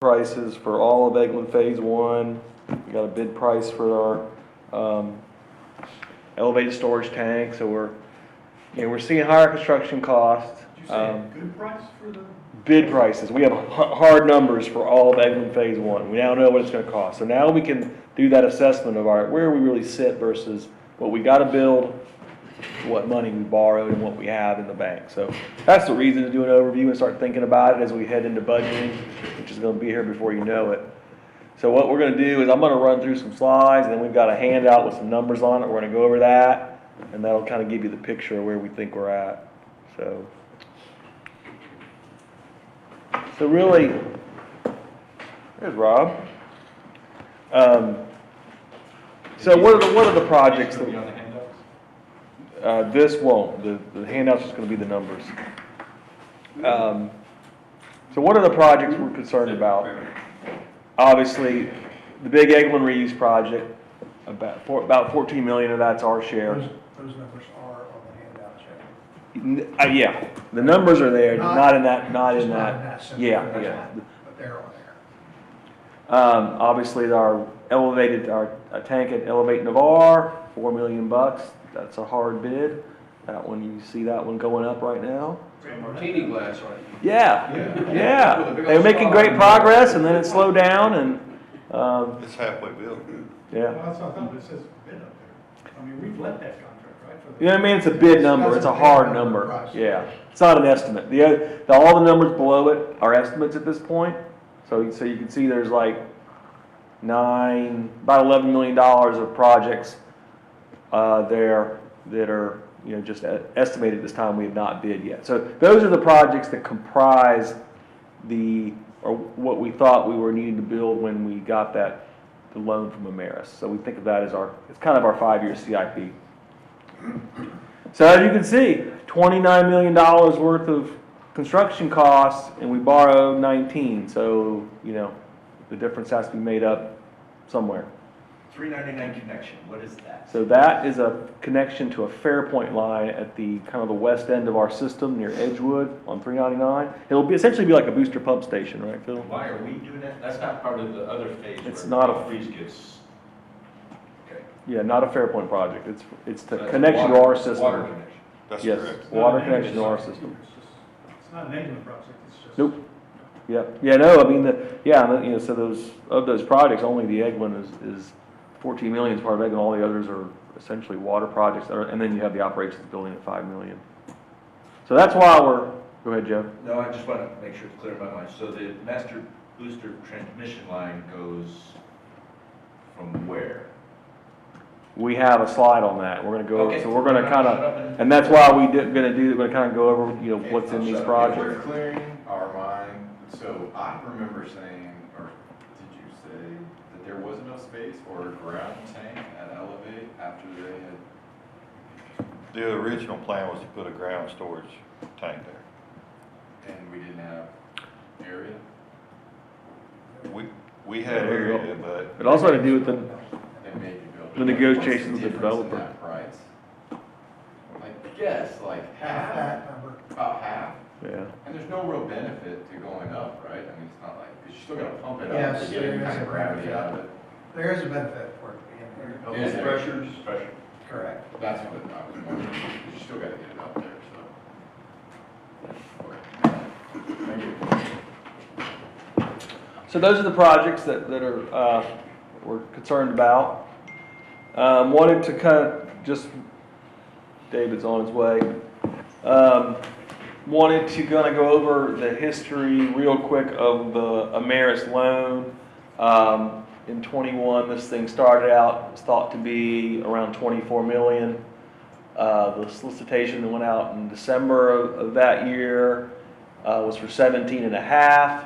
prices for all of Eglin Phase 1. We got a bid price for our elevated storage tank, so we're seeing higher construction costs. Did you say a good price for the? Bid prices. We have hard numbers for all of Eglin Phase 1. We now know what it's going to cost. So now we can do that assessment of where we really sit versus what we got to build, what money we borrowed, and what we have in the bank. So that's the reason to do an overview and start thinking about it as we head into budgeting, which is going to be here before you know it. So what we're going to do is I'm going to run through some slides, and then we've got a handout with some numbers on it. We're going to go over that, and that'll kind of give you the picture of where we think we're at. So really, there's Rob. So what are the projects that? This won't. The handout's just going to be the numbers. So what are the projects we're concerned about? Obviously, the big Eglin reuse project, about $14 million of that's our share. Those numbers are on the handout check. Yeah, the numbers are there, not in that. Yeah. But they're on there. Obviously, our tank at Elevate Navarre, $4 million. That's a hard bid. That one, you see that one going up right now. Martini glass, right? Yeah. They were making great progress, and then it slowed down, and It's halfway built. yeah. Well, that's what I thought, it says bid up there. I mean, we've let that contract, right? You know what I mean? It's a bid number. It's a hard number. Yeah. It's not an estimate. All the numbers below it are estimates at this point. So you can see there's like about $11 million of projects there that are just estimated at this time. We have not bid yet. So those are the projects that comprise what we thought we were needing to build when we got the loan from Ameris. So we think of that as it's kind of our 5-year CIP. So as you can see, $29 million worth of construction costs, and we borrowed 19. So the difference has to be made up somewhere. 399 connection, what is that? So that is a connection to a Fairpoint line at the kind of the west end of our system near Edgewood on 399. It'll essentially be like a booster pump station, right, Phil? Why are we doing that? That's not part of the other phase. It's where not a freeze gets. Okay. Yeah, not a Fairpoint project. It's the So that's connection to our system. Water connection. That's Yes, correct. water connection to our system. It's not an Eglin project, it's just. Nope. Yep. Yeah. No. I mean so those projects, only the Eglin is 14 million is part of Eglin. All the others are essentially water projects, and then you have the operations building at 5 million. So that's why go ahead, Joe. No, I just want to make sure it's clear in my mind. So the master booster transmission line goes from where? We have a slide on that. We're going to go over, Okay. so we're going to kind of, and that's why we're going to kind of go over, what's in these So projects. If we're clearing our mind, so I remember saying, or did you say that there was enough space for a ground tank at Elevate after they had, The original plan was to put a ground storage tank there. and we didn't have area? We had area, but It also had to do with They made you build. The negotiations with the What's difference in developer. that price? I guess, like Half half, that number. about half. yeah. And there's no real benefit to going up, right? I mean, it's not like, because you still gotta pump it up Yes, to get there any is kind a of gravity benefit. out of it. There is a benefit for it being there. Is there? Pressure. Correct. That's what I was wondering, because you still gotta get it up there, so. Okay. Thank you. So those are the projects that are we're concerned about. Wanted to kind of David's on his way. Wanted to kind of go over the history real quick of the Ameris loan. In 21, this thing started out, was thought to be around 24 million. The solicitation that went out in December of that year was for 17 and a half.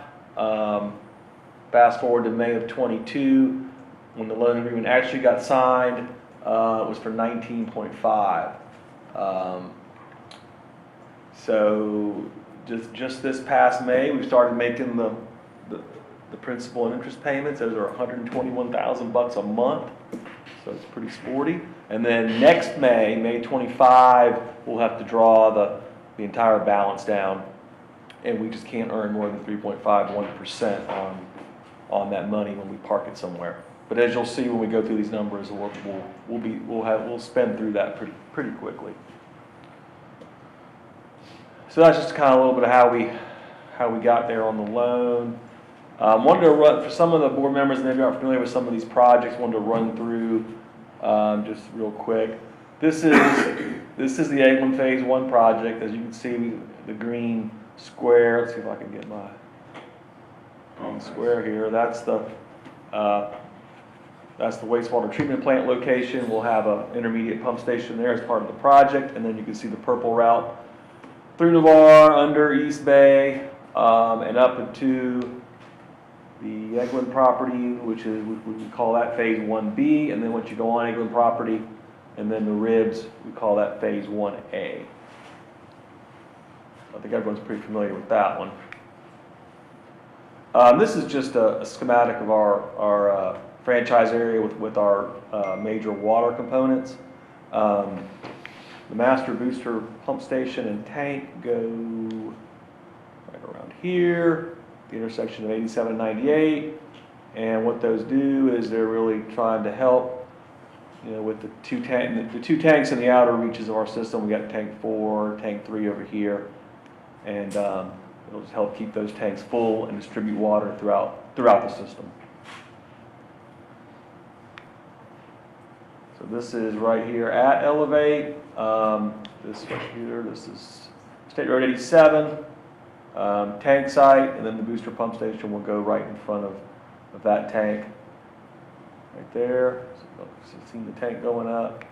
Fast forward to May of 22, when the loan agreement actually got signed, it was for 19.5. So just this past May, we started making the principal and interest payments. Those are $121,000 a month, so it's pretty sporty. And then next May 25, we'll have to draw the entire balance down, and we just can't earn more than 3.51% on that money when we park it somewhere. But as you'll see when we go through these numbers, we'll spend through that pretty quickly. So that's just kind of a little bit of how we got there on the loan. Wanted to run, for some of the board members that maybe aren't familiar with some of these projects, wanted to run through just real quick. This is the Eglin Phase 1 project. As you can see, the green square. Let's see if I can get my green square here. That's the wastewater treatment plant location. We'll have an intermediate pump station there as part of the project, and then you can see the purple route through Navarre, under East Bay, and up into the Eglin property, which is, we call that Phase 1B, and then once you go on Eglin property, and then the ribs, we call that Phase 1A. I think everyone's pretty familiar with that one. This is just a schematic of our franchise area with our major water components. The master booster pump station and tank go right around here, the intersection of 87 and 98. And what those do is they're really trying to help, with the two tanks in the outer reaches of our system. We got tank 4, tank 3 over here, and it'll just help keep those tanks full and distribute water throughout the system. So this is right here at Elevate. This right here, this is State Road 87, tank site, and then the booster pump station will go right in front of that tank. Right there. So you've seen the tank going up.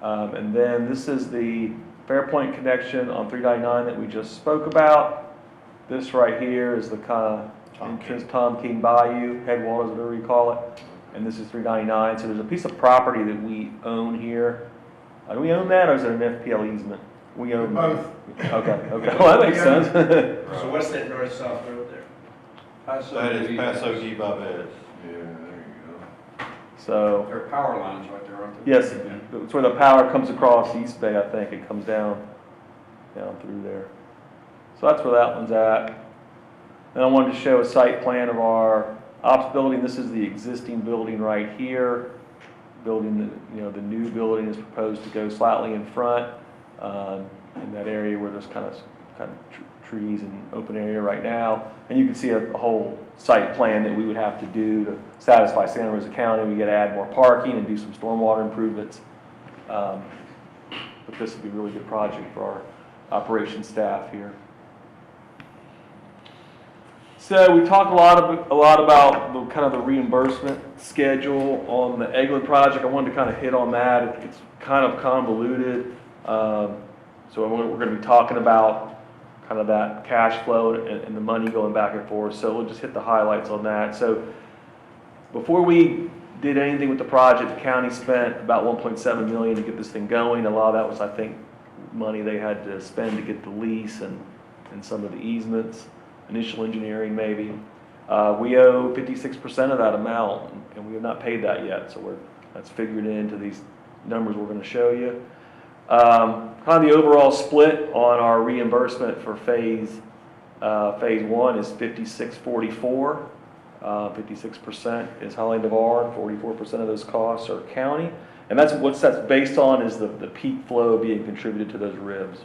And then this is the Fairpoint connection on 399 that we just spoke about. This right here is the kind of entrance Tom King Bayou, headwaters, whatever you call it. And this is 399. So there's a piece of property that we own here. Do we own that, or is it an FPL easement? We own Both. Okay. Well, that makes sense. So what's that north-south road there? That is Paso Guibaves. Yeah, there you So, There are power lines right there, aren't there? yes, it's where the power comes across East Bay, I think. It comes down through there. So that's where that one's at. Then I wanted to show a site plan of our ops building. This is the existing building right here. Building, the new building is proposed to go slightly in front in that area where there's kind of trees and open area right now. And you can see a whole site plan that we would have to do to satisfy Santa Rosa County. We got to add more parking and do some stormwater improvements. But this would be a really good project for our operations staff here. So we talked a lot about the kind of the reimbursement schedule on the Eglin project. I wanted to kind of hit on that. It's kind of convoluted. So we're going to be talking about kind of that cash flow and the money going back and forth. So we'll just hit the highlights on that. So before we did anything with the project, the county spent about $1.7 million to get this thing going. A lot of that was, I think, money they had to spend to get the lease and some of the easements. Initial engineering maybe. We owe 56% of that amount, and we have not paid that yet, so that's figured into these numbers we're going to show you. Kind of the overall split on our reimbursement for phase 1 is 56-44. 56% is Holly Navarre, 44% of those costs are county. And that's based on is the peak flow being contributed to those ribs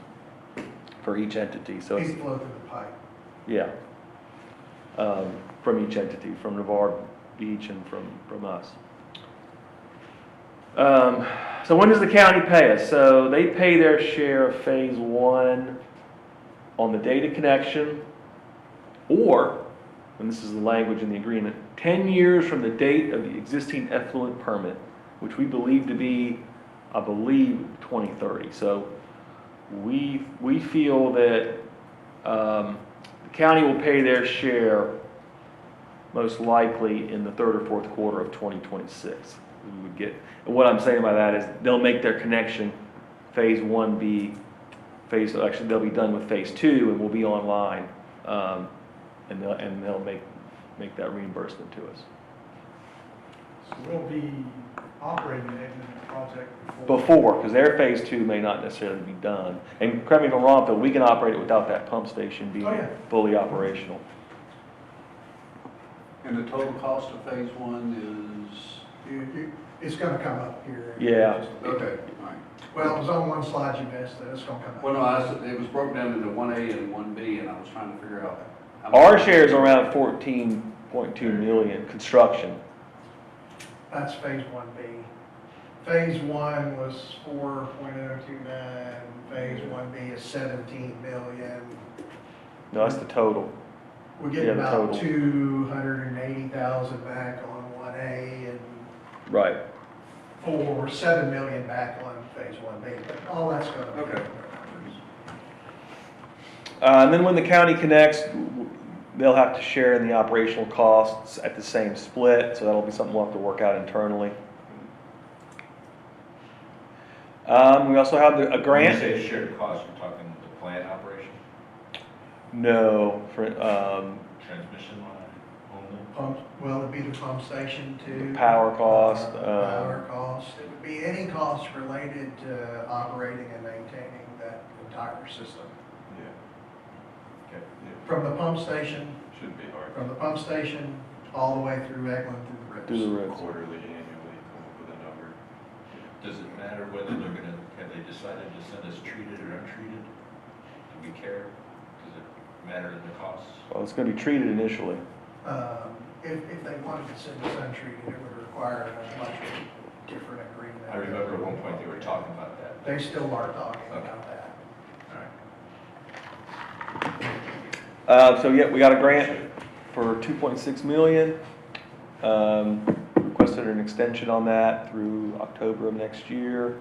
for each entity. So Peak flow through the pipe. yeah, from each entity, from Navarre Beach and from us. So when does the county pay us? So they pay their share of phase 1 on the date of connection, or, and this is the language in the agreement, 10 years from the date of the existing effluent permit, which we believe to be, I believe, 2030. So we feel that the county will pay their share most likely in the third or fourth quarter of 2026. We would get, and what I'm saying by that is they'll make their connection, phase 1B, actually they'll be done with phase 2 and we'll be online, and they'll make that reimbursement to us. So we'll be operating the Eglin project Before, because their phase 2 may not necessarily be done. And correct me if I'm wrong, Phil, we can operate it without that pump station being Oh, yeah. fully operational. And the total cost of phase one It's gonna come up here. Yeah. is, okay, all right. Well, it was on one slide you missed, that it's gonna come up. Well, no, it was broken down into 1A and 1B, and I was trying to figure out. how Our much- share is around 14.2 million, construction. That's phase 1B. Phase 1 was 4.029, phase 1B is 17 million. No, that's the total. We Yeah, get the about total. 280,000 back on 1A and Right. 7 million back on phase 1B, but all that's gonna be. Okay. And then when the county connects, they'll have to share in the operational costs at the same split, so that'll be something we'll have to work out internally. We also have a When you grant. say shared cost, you're talking the plant operation, No, for, transmission line only? Pump, well, it'd be the pump station too. Power cost, Power cost, it would be any cost related to operating and maintaining that entire system. Yeah, Okay. From the pump station, shouldn't be hard. from the pump station, all the way through Eglin, through do the the ribs. roads. Quarterly, annually, come up with a number. Does it matter whether they're gonna, have they decided to send us treated or untreated? Do we care? Does it matter in the costs? Well, it's gonna be treated initially. If they wanted to send us untreated, it would require a much different agreement. I remember at one point they were talking about that. They still are talking Okay. about that. All right. So yeah, we got a grant for 2.6 million. Requested an extension on that through October of next year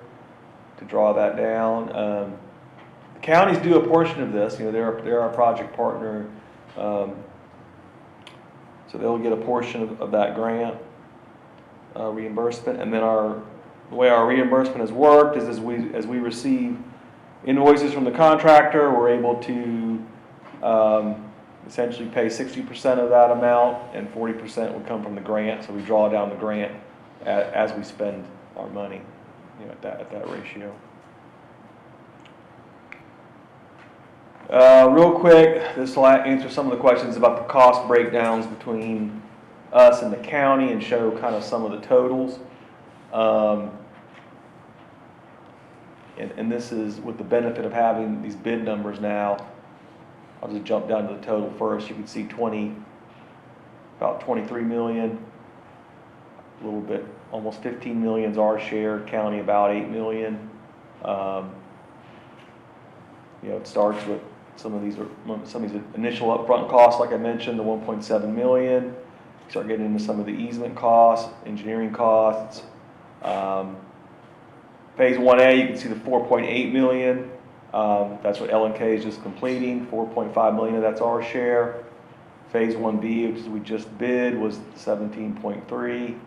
to draw that down. The counties do a portion of this, you know, they're our project partner. So they'll get a portion of that grant reimbursement. And then the way our reimbursement has worked is as we receive invoices from the contractor, we're able to essentially pay 60% of that amount, and 40% would come from the grant. So we draw down the grant as we spend our money, you know, at that ratio. Real quick, this will answer some of the questions about the cost breakdowns between us and the county and show kind of some of the totals. And this is with the benefit of having these bid numbers now. I'll just jump down to the total first. You can see about 23 million, a little bit, almost 15 million is our share, county about 8 million. You know, it starts with some of these initial upfront costs, like I mentioned, the 1.7 million. You start getting into some of the easement costs, engineering costs. Phase 1A, you can see the 4.8 million. That's what L&K is just completing. 4.5 million of that's our share. Phase 1B, which we just bid, was 17.3.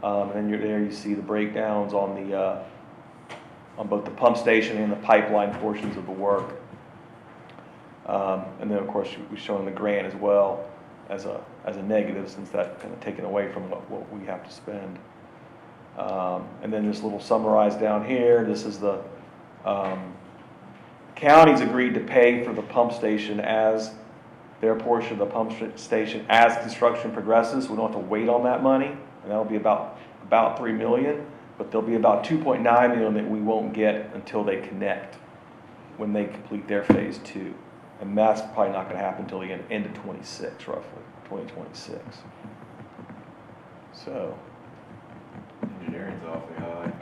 And there you see the breakdowns on both the pump station and the pipeline portions of the work. And then of course we've shown the grant as well as a negative, since that's kind of taken away from what we have to spend. And then this little summarized down here, this is the counties agreed to pay for the pump station as their portion of the pump station as construction progresses. We don't have to wait on that money, and that'll be about 3 million, but there'll be about 2.9 million that we won't get until they connect, when they complete their phase 2. And that's probably not gonna happen until the end of 26, roughly, 2026. So. Engineering's awfully high.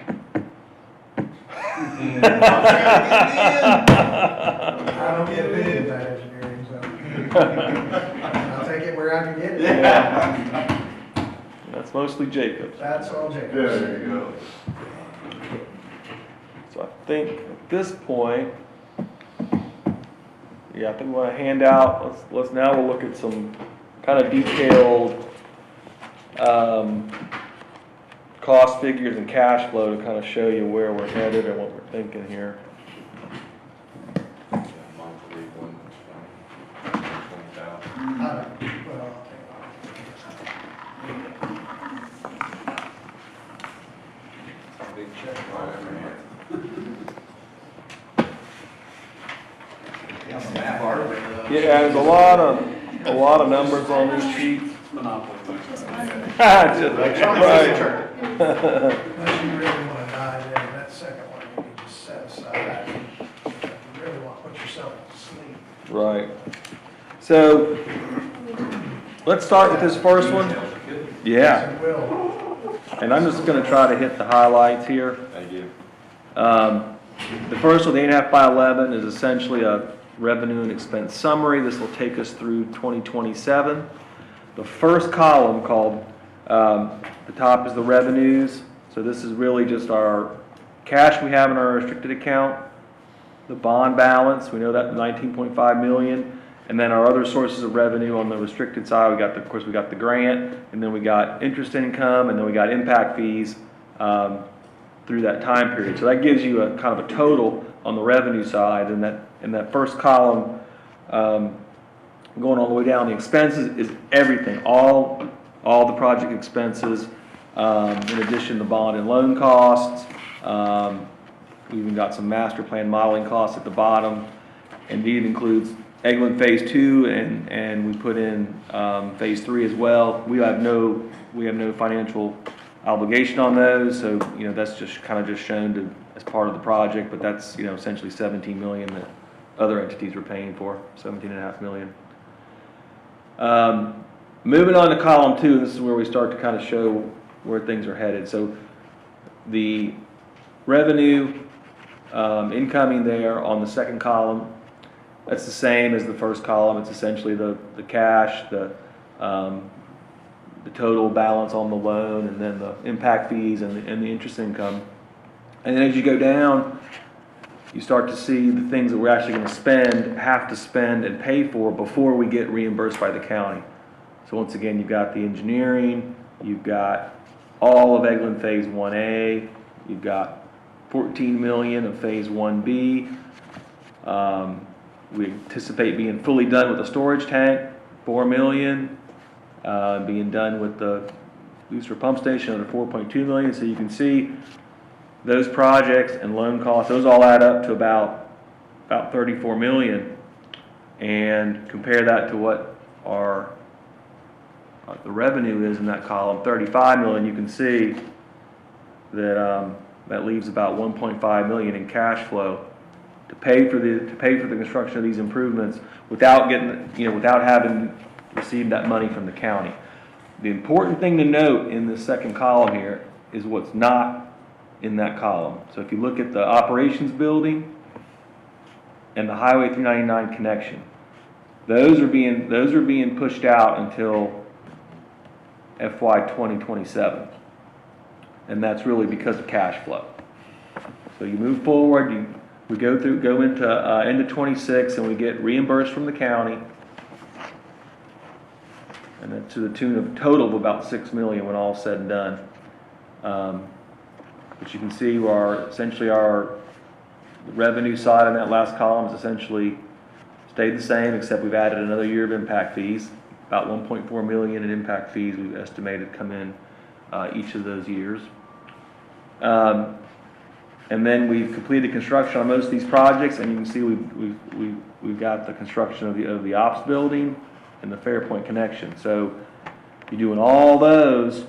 I don't get bid in that engineering zone. I'll take it where I can get it. Yeah. That's mostly Jacobs. That's all Jacob. There you go. So I think at this point, yeah, I think we want to hand out, we'll look at some kind of detailed cost figures and cash flow to kind of show you where we're headed and what we're thinking here. Monthly, 20,000. Well, I'll take Big check. Yeah, there's a lot of, A lot of numbers on this sheet. Monopoly. Right. Unless you really want to dive in, that second one, you need to set aside. You really want to put yourself to sleep. Right. So, let's start with this first one. Yeah, Yes, it will. and I'm just gonna try to hit the highlights here. Thank you. The first one, the 8.5 by 11, is essentially a revenue and expense summary. This will take us through 2027. The first column called, the top is the revenues. So this is really just our cash we have in our restricted account, the bond balance, we know that 19.5 million. And then our other sources of revenue on the restricted side, of course, we got the grant, and then we got interest income, and then we got impact fees through that time period. So that gives you a kind of a total on the revenue side. And that first column, going all the way down, the expenses is everything, all the project expenses, in addition to bond and loan costs. We even got some master plan modeling costs at the bottom, and it includes Eglin Phase 2, and we put in Phase 3 as well. We have no financial obligation on those, so that's just kind of shown as part of the project. But that's essentially 17 million that other entities were paying for, 17.5 million. Moving on to column 2, this is where we start to kind of show where things are headed. So the revenue incoming there on the second column, that's the same as the first column. It's essentially the cash, the total balance on the loan, and then the impact fees and the interest income. And then as you go down, you start to see the things that we're actually going to have to spend and pay for before we get reimbursed by the county. So once again, you've got the engineering, you've got all of Eglin Phase 1A, you've got 14 million of Phase 1B. We anticipate being fully done with the storage tank, 4 million, being done with the booster pump station, another 4.2 million. So you can see those projects and loan costs, those all add up to about 34 million. And compare that to what the revenue is in that column, 35 million. You can see that that leaves about 1.5 million in cash flow to pay for the construction of these improvements without without having received that money from the county. The important thing to note in this second column here is what's not in that column. So if you look at the operations building and the Highway 399 connection, those are being pushed out until FY 2027, and that's really because of cash flow. So you move forward, we go into end of 26, and we get reimbursed from the county, and that's to the tune of a total of about 6 million when all's said and done. But you can see essentially our revenue side on that last column is essentially stayed the same, except we've added another year of impact fees. About 1.4 million in impact fees we've estimated come in each of those years. And then we've completed construction on most of these projects, and you can see we've got the construction of the ops building and the Fairpoint connection. So you're doing all those,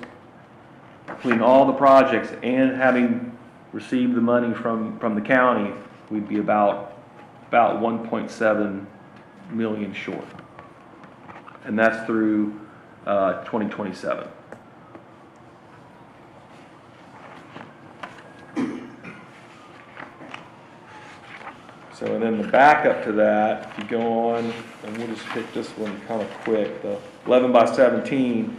completing all the projects, and having received the money from the county, we'd be about 1.7 million short. And that's through 2027. So, and then the backup to that, if you go on, and we'll just hit this one kind of quick, the 11 by 17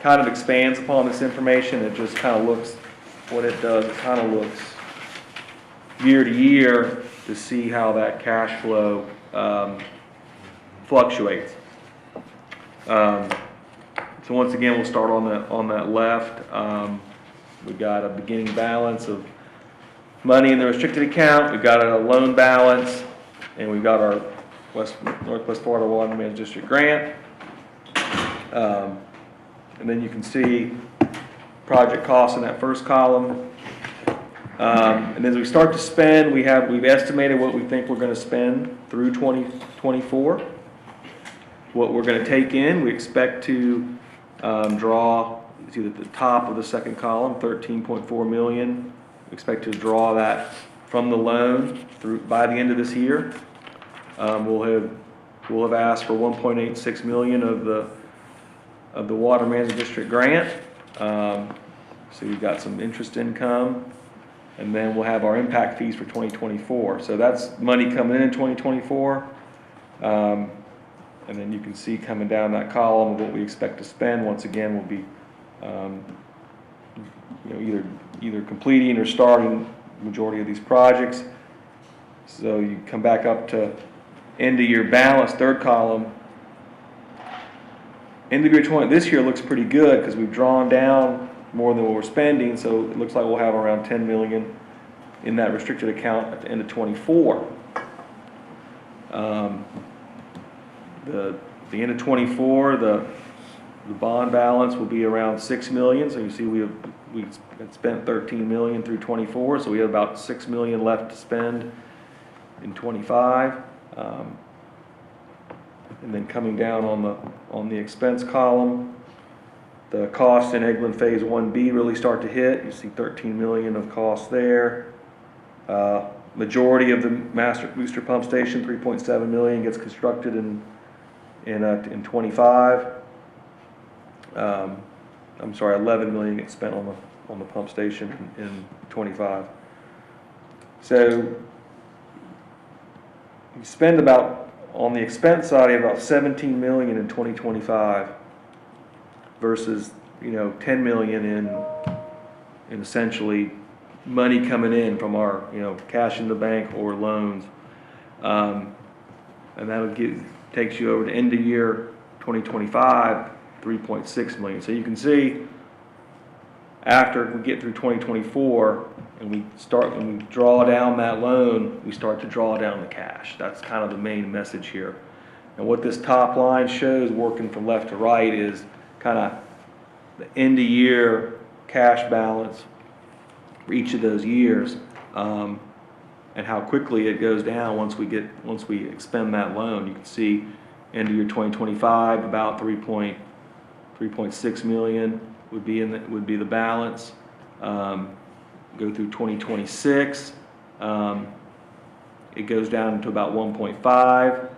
kind of expands upon this information. It just kind of looks, what it does, it kind of looks year to year to see how that cash flow fluctuates. So once again, we'll start on that left. We've got a beginning balance of money in the restricted account. We've got a loan balance, and we've got our Northwest Florida Water Management District grant. And then you can see project costs in that first column. And as we start to spend, we've estimated what we think we're going to spend through 2024. what we're gonna take in, we expect to draw, see at the top of the second column, 13.4 million. We expect to draw that from the loan through, by the end of this year. We'll have asked for 1.86 million of the Water Management District grant. So we've got some interest income, and then we'll have our impact fees for 2024. So that's money coming in 2024. And then you can see coming down that column of what we expect to spend. Once again, will be either completing or starting the majority of these projects. So you come back up to end of year balance, third column. End of year 20, this year looks pretty good because we've drawn down more than what we're spending, so it looks like we'll have around 10 million in that restricted account at the end of 24. The end of 24, the bond balance will be around 6 million. So you see we had spent 13 million through 24, so we have about 6 million left to spend in 25. And then coming down on the expense column, the costs in Eglin Phase 1B really start to hit. You see 13 million of costs there. Majority of the master booster pump station, 3.7 million, gets constructed in 25. I'm sorry, 11 million gets spent on the pump station in 25. So you spend about, on the expense side, you have about 17 million in 2025 versus 10 million in essentially money coming in from our cash in the bank or loans, and that'll takes you over to end of year 2025, 3.6 million. So you can see after we get through 2024 and when we draw down that loan, we start to draw down the cash. That's kind of the main message here. And what this top line shows, working from left to right, is kind of the end of year cash balance for each of those years, and how quickly it goes down once we expend that loan. You can see end of year 2025, about 3.6 million would be the balance. Go through 2026, it goes down to about 1.5.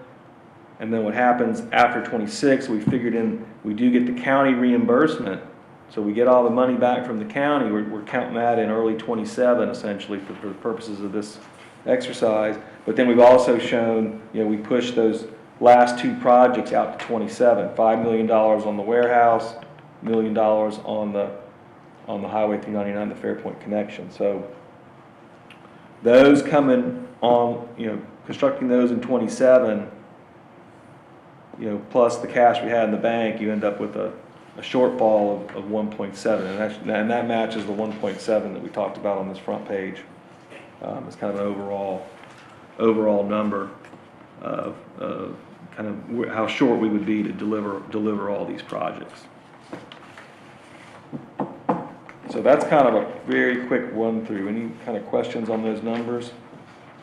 And then what happens after 26, we figured in, we do get the county reimbursement. So we get all the money back from the county. We're counting that in early 27, essentially, for the purposes of this exercise. But then we've also shown, we pushed those last two projects out to 27. $5 million on the warehouse, $1 million on the Highway 399, the Fairpoint connection. So those coming on, constructing those in 27, plus the cash we had in the bank, you end up with a shortfall of 1.7, and that matches the 1.7 that we talked about on this front page. It's kind of an overall number of kind of how short we would be to deliver all these projects. So that's kind of a very quick run through. Any kind of questions on those numbers?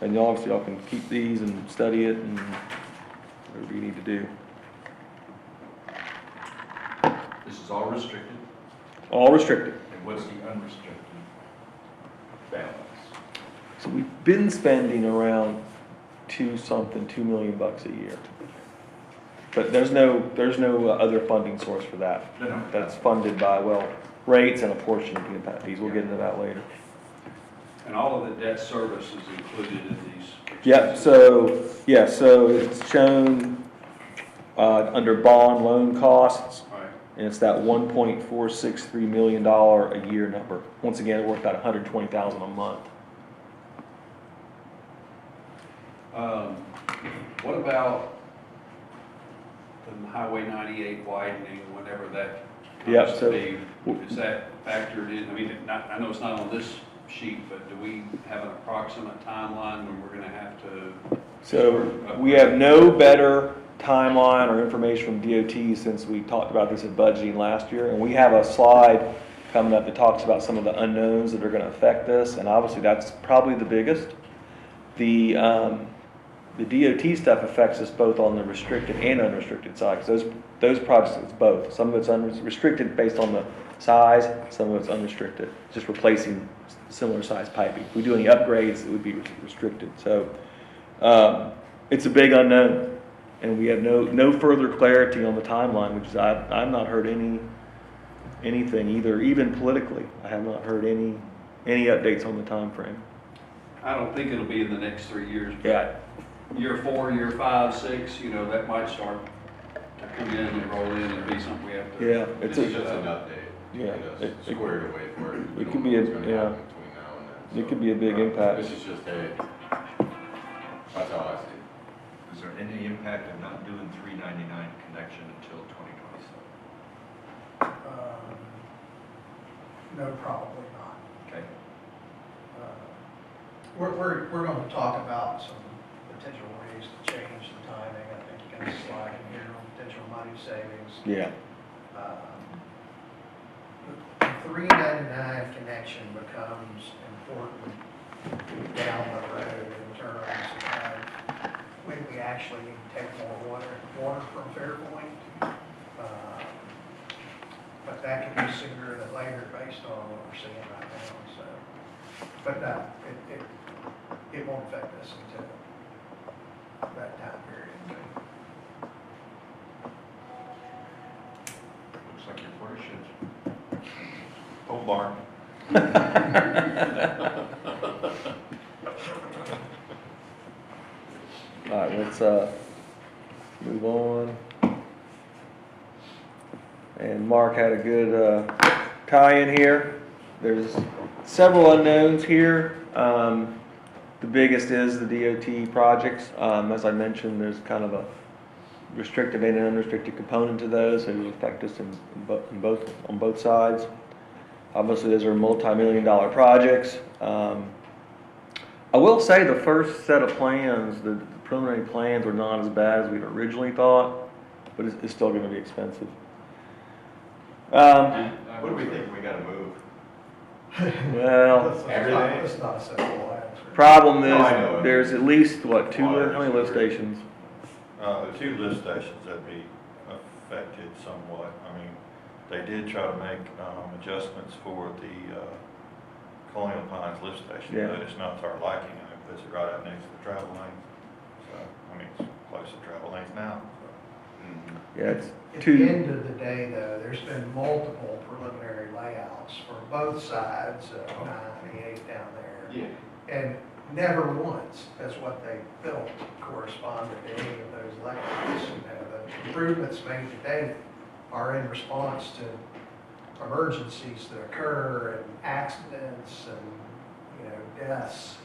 And y'all can keep these and study it and whatever you need to do. This is all restricted, All restricted. and what's the unrestricted balance? So we've been spending around $2 million a year. But there's no other funding source for that. No. That's funded by, rates and a portion of the impact fees. We'll get into that later. And all of the debt service is included in these? Yeah, so it's shown under bond loan costs, Right. and it's that $1.463 million a year number. Once again, it worked out $120,000 a month. What about the Highway 98 widening, whenever that Yeah, comes so- to be? Is that factored in? I mean, I know it's not on this sheet, but do we have an approximate timeline when we're gonna have to? So we have no better timeline or information from DOT since we talked about this at budgeting last year. And we have a slide coming up that talks about some of the unknowns that are going to affect this. And obviously that's probably the biggest. the DOT stuff affects us both on the restricted and unrestricted side, because those projects, it's both. Some of it's unrestricted based on the size, some of it's unrestricted, just replacing similar size piping. If we do any upgrades, it would be restricted. So, it's a big unknown, and we have no further clarity on the timeline, which is, I've not heard anything either, even politically. I have not heard any updates on the time frame. I don't think it'll be in the next 3 years. But Yeah, year 4, year 5, 6, you know, that might start to come in and roll in and be something we have to. yeah, This it's is just a, an update. to Yeah, get us it- squared away for it. We it don't could know be a- what's gonna yeah. happen between now and then. It So, could be a big impact. This is just that's how I see it. Is there any impact of not doing 399 connection until 2027? No, probably not. Okay. We're going to talk about some potential ways to change the timing. I think you got a slide in here on potential money savings. yeah, The 399 connection becomes important down the road in terms of when we actually need to take more water from Fairpoint. But that can be sooner than later based on what we're seeing right now, so. But no, it won't affect us until that time period. Looks like your quarter should. Old barn. all right, let's, move on. And Mark had a good, tie-in here. There's several unknowns here. The biggest is the DOT projects. As I mentioned, there's kind of a restricted and an unrestricted component to those, and it will affect us on both sides. Obviously, those are multi-million-dollar projects. I will say the first set of plans, the preliminary plans, were not as bad as we'd originally thought, but it's still going to be expensive. What do we think we gotta move? Well, Everything? It's not a simple answer. problem No, I know. is, there's at least, what, how Water, many lift sewer. stations? The 2 lift stations that'd be affected somewhat. I mean, they did try to make adjustments for the Colonial Pines lift station, Yeah. but it's not to our liking. I mean, it's right out next to the travel lanes. So, I mean, it's close to travel lanes now. Yeah, it's At the two, end of the day, though, there's been multiple preliminary layouts for both sides of 98 down there. Yeah. And never once has what they built corresponded to any of those layouts. You know, the improvements made to date are in response to emergencies that occur and accidents and, deaths.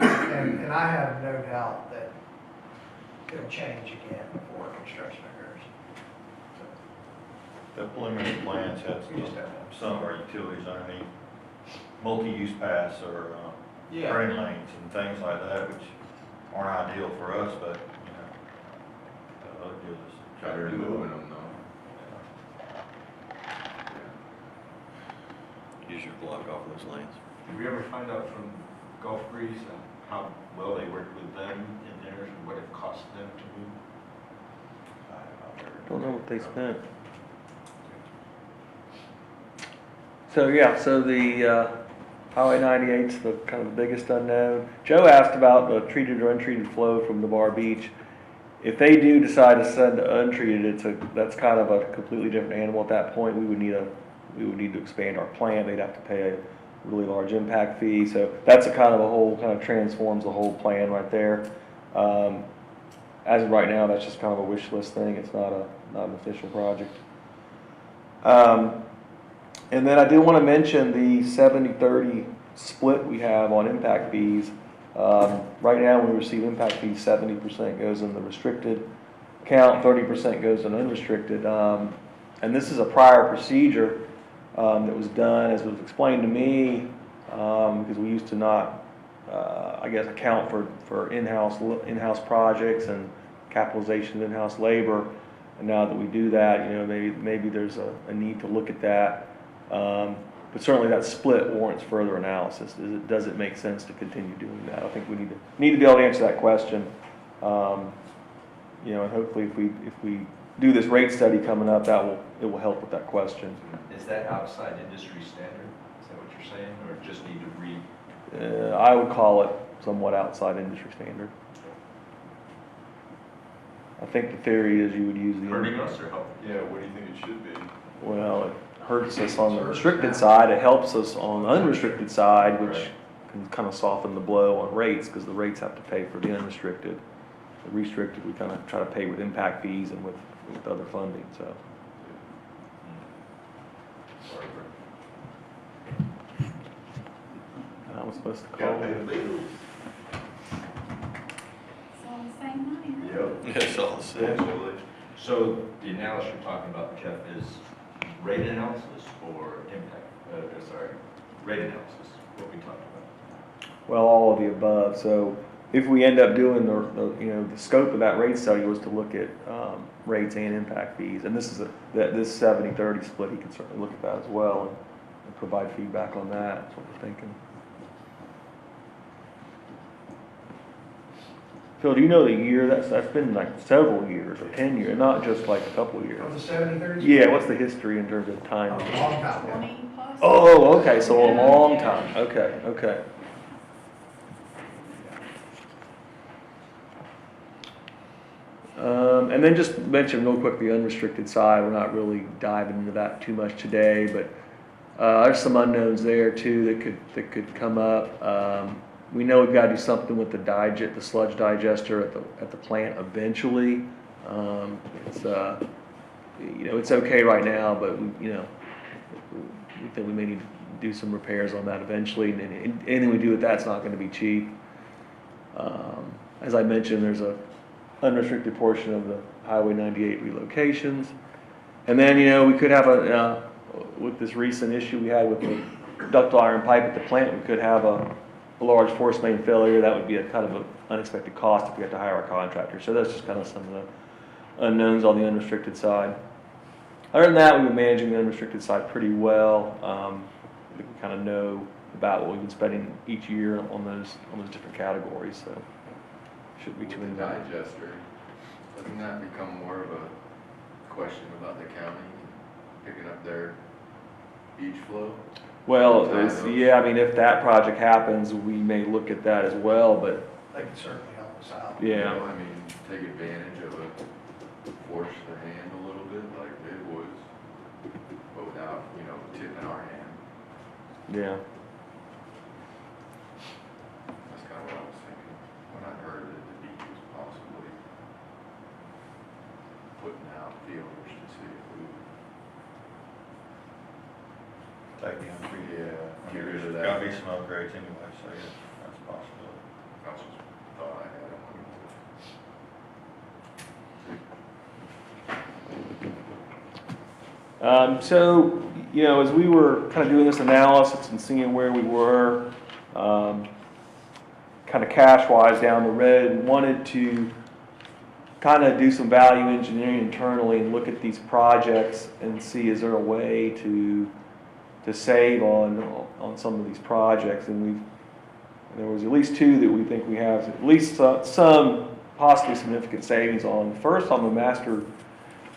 And I have no doubt that it'll change again before construction occurs. The preliminary plans had some of our utilities underneath, multi-use paths or turn lanes and things like that, which aren't ideal for us, but, the other deal is Try to moving them though. Use your block off those lanes. Did we ever find out from Gulf Breeze how well they worked with them in there and what it cost them to move? don't know what they spent. So, yeah, so the Highway 98's the kind of the biggest unknown. Joe asked about the treated or untreated flow from Navarre Beach. If they do decide to send untreated, that's kind of a completely different animal at that point. We would need to expand our plant. They'd have to pay a really large impact fee. So that's kind of transforms the whole plan right there. As of right now, that's just kind of a wish list thing. It's not an official project. And then I did want to mention the 70-30 split we have on impact fees. Right now, when we receive impact fees, 70% goes in the restricted account, 30% goes in unrestricted. And this is a prior procedure that was done, as was explained to me, because we used to not, account for in-house projects and capitalization of in-house labor. And now that we do that, maybe there's a need to look at that. But certainly that split warrants further analysis. Does it make sense to continue doing that? I think we need to be able to answer that question. You know, and hopefully if we do this rate study coming up, it will help with that question. Is that outside industry standard? Is that what you're saying, or just need to read? I would call it somewhat outside industry standard. I think the theory is you would use the. Hurting us or helping? Yeah, what do you think it should be? Well, it hurts us on the restricted side, it helps us on the unrestricted side, which Right. can kind of soften the blow on rates, because the rates have to pay for the unrestricted. The restricted, we kind of try to pay with impact fees and with other funding, so. Sorry, And I was supposed to bro. call. Gotta pay the bills. It's all the same money, huh? Yep. That's all it says. Eventually. So the analysis you're talking about, Jeff, is rate analysis or impact, rate analysis, what we talked about? Well, all of the above. So if we end up doing the scope of that rate study was to look at rates and impact fees, and this is this 70-30 split, he can certainly look at that as well and provide feedback on that. That's what we're thinking. Phil, do you know the year? That's been like several years or 10 years, not just like a couple of From years. the 70, 30s? Yeah, what's the history in terms of A time? long time ago. 20 plus? Oh, okay, so a long time. Okay, okay. And then just mention real quick the unrestricted side. We're not really diving into that too much today, but there's some unknowns there too that could come up. We know we've got to do something with the sludge digester at the plant eventually. It's it's okay right now, but we think we may need to do some repairs on that eventually. And anything we do with that's not going to be cheap. As I mentioned, there's a unrestricted portion of the Highway 98 relocations. And then, we could have with this recent issue we had with the ductile iron pipe at the plant, we could have a large force main failure. That would be a kind of an unexpected cost if we had to hire a contractor. So that's just kind of some of the unknowns on the unrestricted side. Other than that, we've been managing the unrestricted side pretty well. I think we kind of know about what we've been spending each year on those different categories. So shouldn't be too many. With the digester, doesn't that become more of a question about the county picking up their beach flow? Well, yeah, I mean, if that project happens, we may look at that as well, but They can certainly help us out. yeah. I mean, take advantage of it, force their hand a little bit like it was, but without, tipping our hand. Yeah. That's kind of what I was thinking when I heard that the beach was possibly putting out feelers to see if we would. Take the untreated. Yeah, get rid of that. Gotta be smoke rates anyway, so yeah, that's a possibility. That's just a thought I had. So, as we were kind of doing this analysis and seeing where we were, kind of cash-wise down the road, wanted to kind of do some value engineering internally and look at these projects and see is there a way to save on some of these projects. And there was at least two that we think we have at least some possibly significant savings on. First, on the master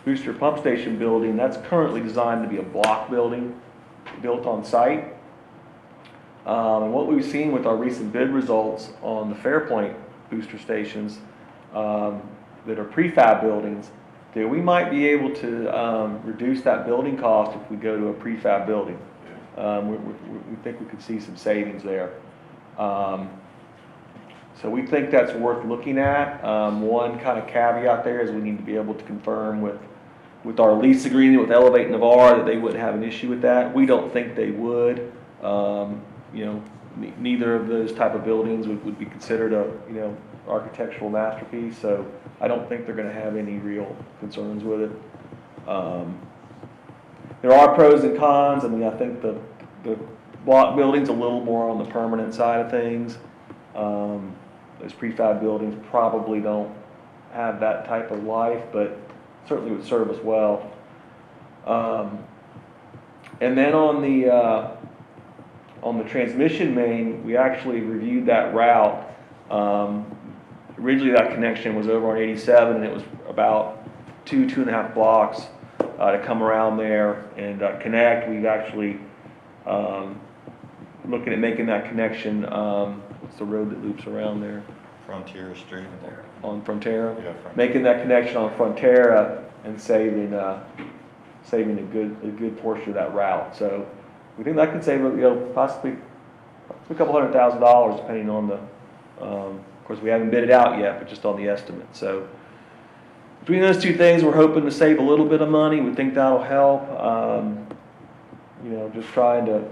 booster pump station building, that's currently designed to be a block building built on site. And what we've seen with our recent bid results on the Fairpoint booster stations that are prefab buildings, that we might be able to reduce that building cost if we go to a prefab building. We think we could see some savings there. So we think that's worth looking at. One kind of caveat there is we need to be able to confirm with our lease agreement with Elevate Navarre that they wouldn't have an issue with that. We don't think they would. Neither of those type of buildings would be considered a architectural masterpiece. So I don't think they're going to have any real concerns with it. There are pros and cons. I mean, I think the block building's a little more on the permanent side of things. Those prefab buildings probably don't have that type of life, but certainly would serve us well. And then on the transmission main, we actually reviewed that route. originally that connection was over on 87, and it was about 2.5 blocks to come around there and connect. We've actually looking at making that connection. What's the road that loops around there? Frontier Street. On Frontera. Yeah, Frontier. Making that connection on Frontera and saving a good portion of that route. So we think that could save, possibly a couple $100,000 depending on the, of course, we haven't bid it out yet, but just on the estimate. So between those two things, we're hoping to save a little bit of money. We think that'll help. Just trying to,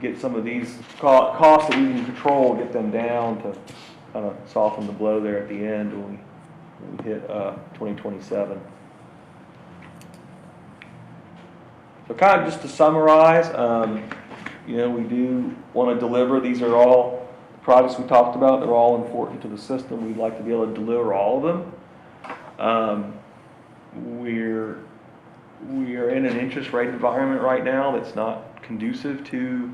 get some of these costs that we can control, get them down to kind of soften the blow there at the end when we hit 2027. So kind of just to summarize, we do want to deliver. These are all projects we talked about. They're all important to the system. We'd like to be able to deliver all of them. We are in an interest rate environment right now that's not conducive to,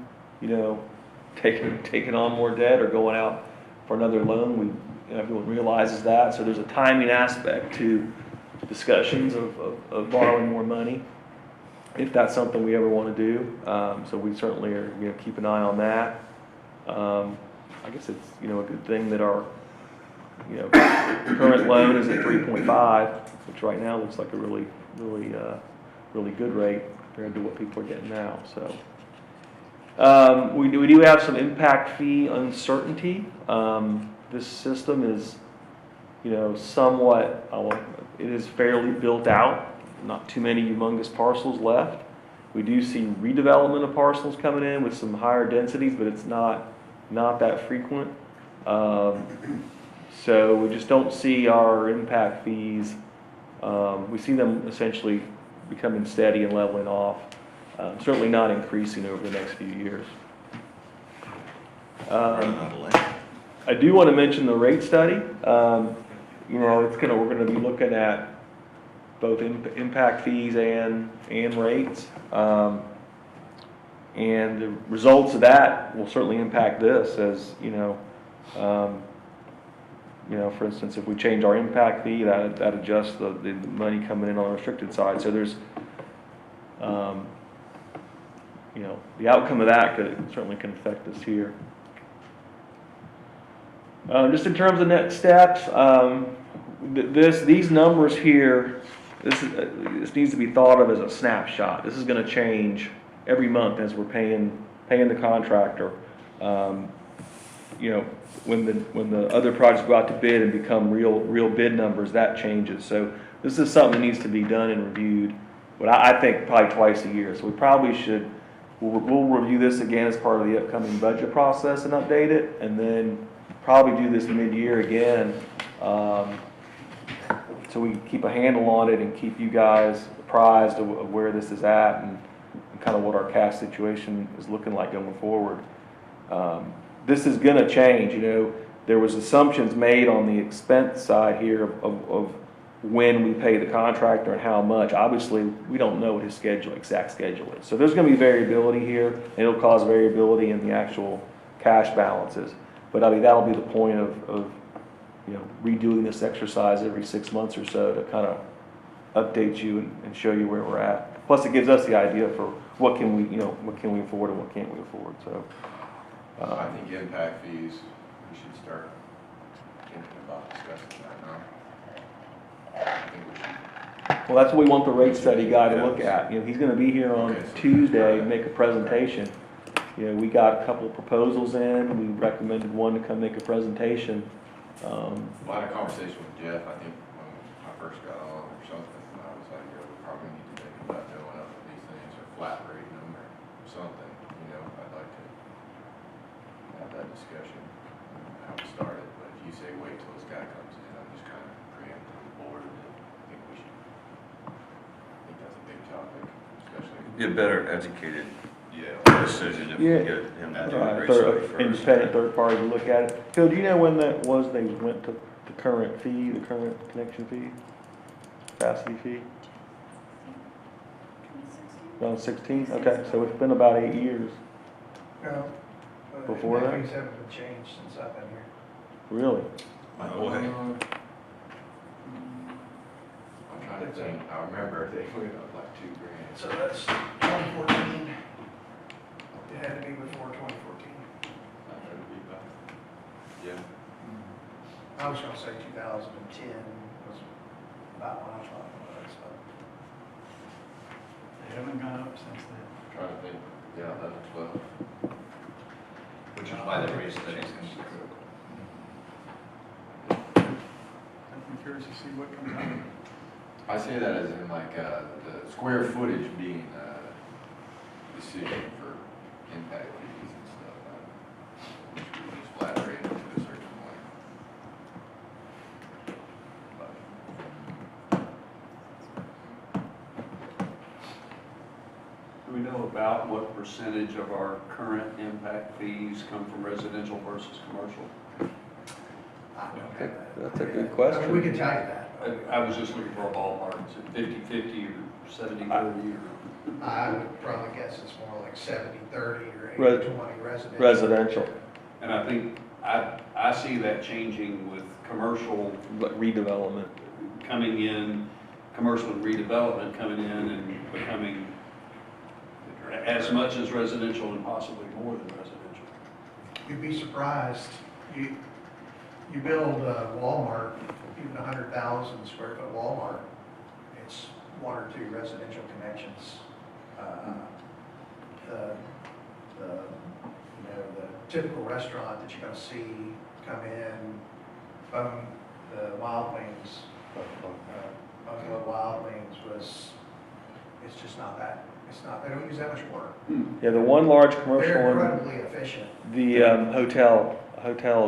taking on more debt or going out for another loan. Everyone realizes that. So there's a timing aspect to discussions of borrowing more money, if that's something we ever want to do. So we certainly are going to keep an eye on that. I guess it's a good thing that our current loan is at 3.5, which right now looks like a really good rate compared to what people are getting now. So we do have some impact fee uncertainty. This system is somewhat it is fairly built out. Not too many humongous parcels left. We do see redevelopment of parcels coming in with some higher densities, but it's not that frequent. So we just don't see our impact fees. We see them essentially becoming steady and leveling off. Certainly not increasing over the next few years. I do want to mention the rate study. We're going to be looking at both impact fees and rates. And the results of that will certainly impact this as, for instance, if we change our impact fee, that adjusts the money coming in on the restricted side. So there's, the outcome of that certainly can affect us here. Just in terms of next steps, these numbers here, this needs to be thought of as a snapshot. This is going to change every month as we're paying the contractor. When the other projects go out to bid and become real bid numbers, that changes. So this is something that needs to be done and reviewed. But I think probably twice a year. So we probably should. We'll review this again as part of the upcoming budget process and update it, and then probably do this mid-year again. So we can keep a handle on it and keep you guys apprised of where this is at and kind of what our cash situation is looking like going forward. This is going to change. There was assumptions made on the expense side here of when we pay the contractor and how much. Obviously, we don't know what his exact schedule is. So there's going to be variability here, and it'll cause variability in the actual cash balances. But that'll be the point of redoing this exercise every 6 months or so to kind of update you and show you where we're at. Plus, it gives us the idea for what can we afford and what can't we afford. So I think impact fees, we should start thinking about discussing that now. I think we should. well, that's what we want the rate study guy to look at. He's going to be here on Okay, so- Tuesday and make a presentation. We got a couple of proposals in. We recommended one to come make a presentation. Well, I had a conversation with Jeff, I think, when I first got on or something, and I was like, we probably need to think about doing up with these things or flat rate them or something, I'd like to have that discussion, how it started, but if you say wait till this guy comes in, I'm just kind of preempting the board, and I think that's a big topic, especially. Get better educated Yeah. decision if we Yeah. get him to do Right, a rate study first. independent third party to look at it. Phil, do you know when that was they went to the current fee, the current connection fee, capacity fee? 2016? Around 16? Okay, so it's been about 8 years. No. Before that? Things haven't been changed since I've been here. Really? Oh, hey. I'm trying to think, I remember they went up like $2,000. So that's 2014. It had to be before 2014. I heard it be about. Yeah. I was gonna say 2010 was about when I thought it was, but. They haven't gone up since then. Trying to think, yeah, 11, 12. Which is why the rate study is going to be critical. I'm curious to see what comes out of it. I say that as in like, the square footage being, the decision for impact fees and stuff. Just flat rate to a certain point. Do we know about what percentage of our current impact fees come from residential versus commercial? I don't have that. That's a good I mean, question. we can tell you that. I was just looking for a ballpark, is it 50/50 or 70/30 or? I would probably guess it's more like 70/30 or Res- 80/20 residential. Residential, And I think, I see that changing with commercial like redevelopment. coming in, commercial and redevelopment coming in and becoming as much as residential and possibly more than residential. You'd be surprised, you build a Walmart, even 100,000 square foot Walmart, it's one or two residential connections. The typical restaurant that you're gonna see come in, the Wild Wings, Buffalo Wild Wings it's just not that, they don't use that much water. Yeah, the one large They're commercial one, incredibly efficient. the hotel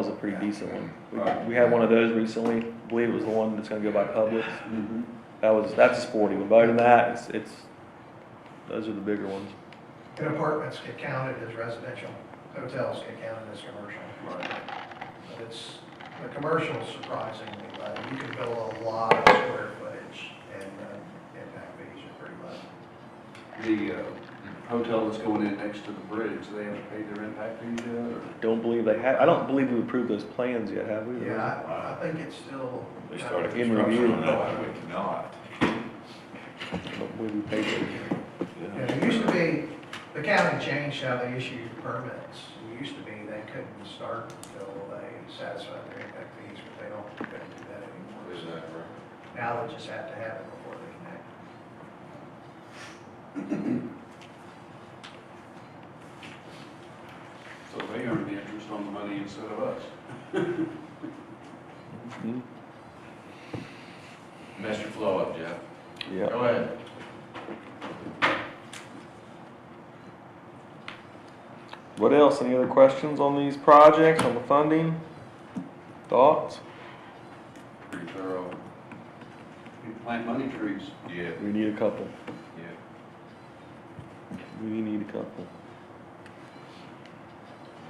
is a pretty decent one. We had one of those recently, I believe it was the one that's gonna go by Publix. That's a sporty one, but other than that, those are the bigger ones. And apartments get counted as residential, hotels get counted as commercial. But the commercial surprisingly low. You can build a lot of square footage and impact fees are pretty low. The hotel that's going in next to the bridge, they haven't paid their impact fees yet, or? Don't believe they have, I don't believe we've approved those plans yet, have we? Yeah, I think it's still. They started In construction review. on No, that. I would not. I don't believe we paid those. Yeah, it used to be, the county changed how they issued permits. It used to be they couldn't start until they satisfied their impact fees, but they don't do that Is anymore. that right? Now they just have to have it before they connect. So they earn the interest on the money instead of us. Mhm. Mess your flow up, Jeff. Yeah. Go ahead. What else? Any other questions on these projects, on the funding? Thoughts? Pretty thorough. We plant money trees. Yeah. We need a couple. Yeah. We need a couple.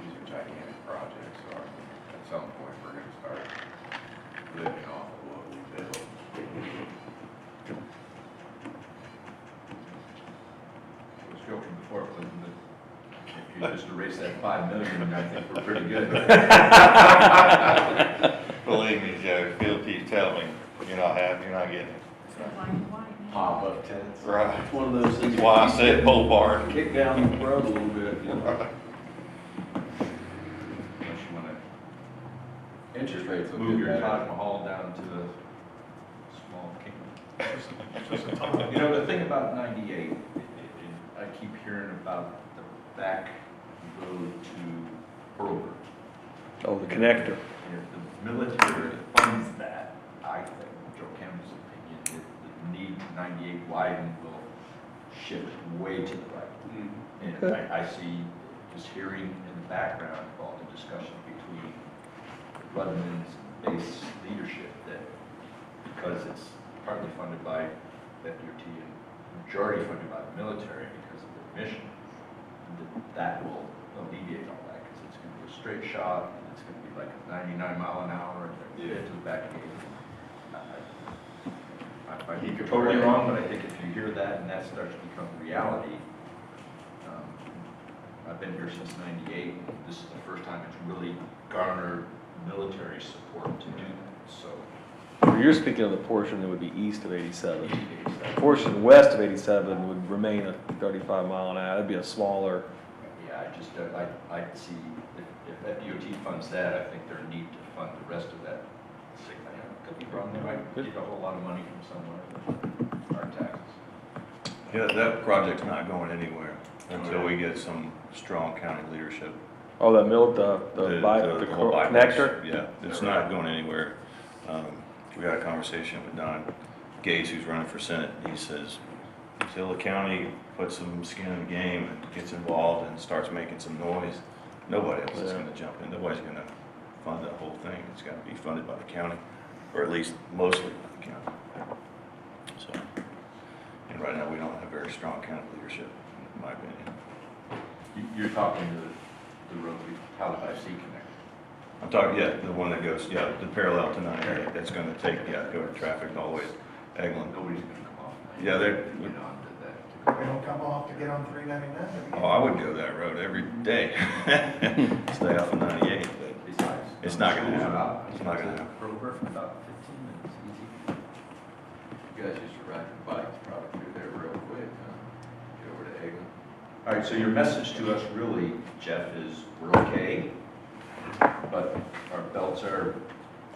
These are gigantic projects, so at some point, we're gonna start living off of what we build. I was joking before, Clinton, that if you just erase that 5 million, I think we're pretty good. Believe me, Joe, Phil keeps telling me, you're not happy, you're not getting it. So black and white now. Pop-up tents. Right. It's one of those things. That's why I said pole barn. Kick down the road a little bit, you know. Unless you want Interest to rates will move get your Taj better. Mahal down to the small kingdom. Just a ton. You know, the thing about 98, I keep hearing about the back road to Berwick. Oh, the connector. If the military funds that, I think, Joe Campbell's opinion, the need 98 widen will shift way to the right. And Okay. I see, just hearing in the background of all the discussion between Rudman's base leadership that because it's partly funded by FDOT and majority funded by the military because of their mission, that will alleviate all that because it's going to be a straight shot and it's going to be like a 99 mile an hour and they're good to the back gate. I might be totally wrong, but I think if you hear that and that starts to become reality, I've been here since '98. This is the first time it's really garnered military support to do that, so. You're speaking of the portion that would be east of 87. each case, The portion west of 87 would remain a 35 mile an hour. That'd be a smaller, Yeah, I just, I see, if that DOT funds that, I think they're need to fund the rest of that. Could be wrong, they might get a whole lot of money from somewhere, our taxes. Yeah, that project's not going anywhere until we get some strong county leadership. oh, that the whole bypass, connector? Yeah, it's not going anywhere. We had a conversation with Don Gates, who's running for Senate. He says, until the county puts some skin in the game and gets involved and starts making some noise, nobody else is Yeah. gonna jump in. Nobody's gonna fund that whole thing. It's gotta be funded by the county, or at least mostly by the county. So, and right now, we don't have very strong county leadership, in my opinion. You're talking the road, Calabash Sea connector. I'm talking, yeah, the one that goes, yeah, the parallel to 98, that's gonna take, yeah, go to traffic all the way to Eglin. Nobody's gonna come off. Yeah, they're, Get on to that. We don't come off to get on 399. oh, I would go that road every day. Stay off of 98, but Besides. it's not gonna happen. It's not gonna happen. Over for about 15 minutes, easy. You guys used to ride your bikes probably through there real quick, huh? Get over to Eglin. All right, so your message to us really, Jeff, is we're okay, but our belts are,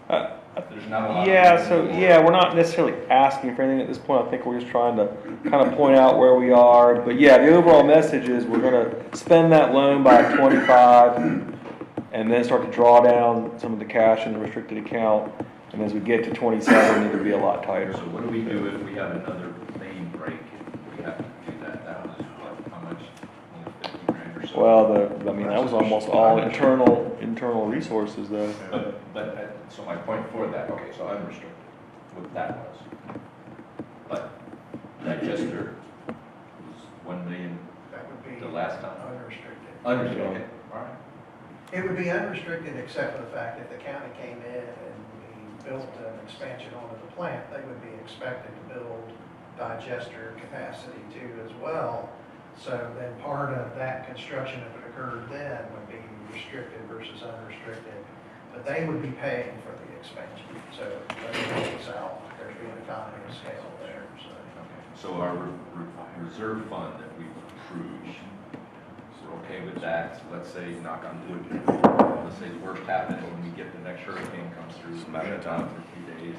there's not a lot. We're not necessarily asking for anything at this point. I think we're just trying to kind of point out where we are. But yeah, the overall message is we're gonna spend that loan by 25 and then start to draw down some of the cash in the restricted account. And as we get to 27, it'll be a lot tighter. So what do we do if we have another main break and we have to do that? That was what, how much, only 50 grand or so? Well, that was almost all internal resources though. So my point for that, okay, so unrestricted, what that was. But digester was 1 million That would be the last time. unrestricted. Unrestricted, okay, all right. It would be unrestricted except for the fact if the county came in and we built an expansion onto the plant, they would be expected to build digester capacity too as well. So then part of that construction, if it occurred then, would be restricted versus unrestricted. But they would be paying for the expansion. So that works out. There'd be an economy of scale there, so. So our reserve fund that we approved, we're okay with that. So let's say, knock on wood, let's say the worst happens when we get the next hurricane comes through. It's a matter of time. For a few days.